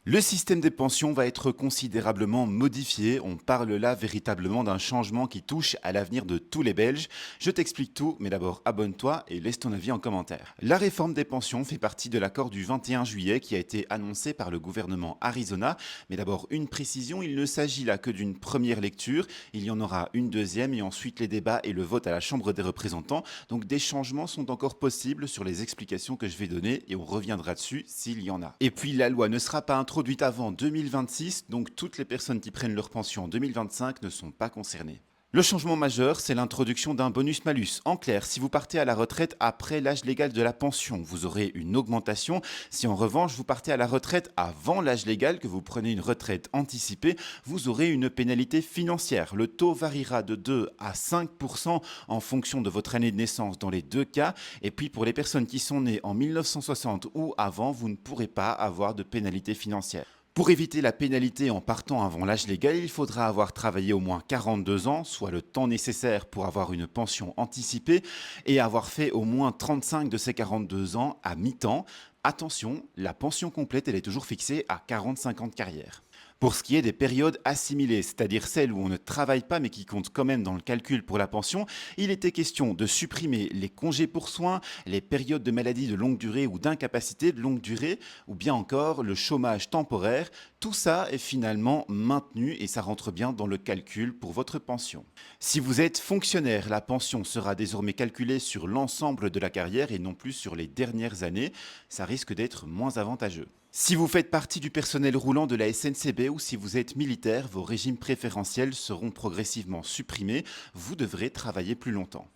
Le système des pensions va être considérablement modifié. On parle là véritablement d'un changement qui touche à l'avenir de tous les Belges. Je t'explique tout, mais d'abord abonne-toi et laisse ton avis en commentaire. La réforme des pensions fait partie de l'accord du 21 juillet qui a été annoncé par le gouvernement Arizona. Mais d'abord une précision, il ne s'agit là que d'une première lecture. Il y en aura une deuxième et ensuite les débats et le vote à la Chambre des représentants. Donc des changements sont encore possibles sur les explications que je vais donner et on reviendra dessus s'il y en a. Et puis la loi ne sera pas introduite avant 2026, donc toutes les personnes qui prennent leur pension en 2025 ne sont pas concernées. Le changement majeur, c'est l'introduction d'un bonus-malus. En clair, si vous partez à la retraite après l'âge légal de la pension, vous aurez une augmentation. Si en revanche, vous partez à la retraite avant l'âge légal, que vous prenez une retraite anticipée, vous aurez une pénalité financière. Le taux variera de 2 à 5% en fonction de votre année de naissance dans les deux cas. Et puis pour les personnes qui sont nées en 1960 ou avant, vous ne pourrez pas avoir de pénalité financière. Pour éviter la pénalité en partant avant l'âge légal, il faudra avoir travaillé au moins 42 ans, soit le temps nécessaire pour avoir une pension anticipée, et avoir fait au moins 35 de ces 42 ans à mi-temps. Attention, la pension complète, elle est toujours fixée à 45 ans de carrière. Pour ce qui est des périodes assimilées, c'est-à-dire celles où on ne travaille pas mais qui comptent quand même dans le calcul pour la pension, il était question de supprimer les congés pour soins, les périodes de maladie de longue durée ou d'incapacité de longue durée, ou bien encore le chômage temporaire. Tout ça est finalement maintenu et ça rentre bien dans le calcul pour votre pension. Si vous êtes fonctionnaire, la pension sera désormais calculée sur l'ensemble de la carrière et non plus sur les dernières années. Ça risque d'être moins avantageux. Si vous faites partie du personnel roulant de la SNCB ou si vous êtes militaire, vos régimes préférentiels seront progressivement supprimés. Vous devrez travailler plus longtemps.